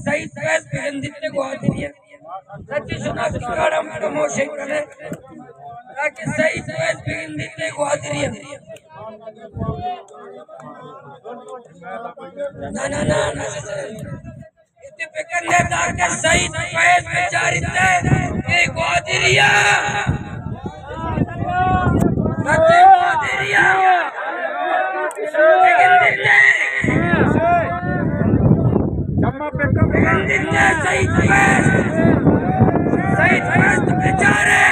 सही फैस बिगंदिते गोदिरिया सच्ची सुना काड़म प्रमोशन करे ताकि सही फैस बिगंदिते गोदिरिया ना ना ना ना इतने बिगंदे ताकि सही फैस बेचारिते के गोदिरिया सच्ची गोदिरिया बिगंदिते सही फैस बेचारे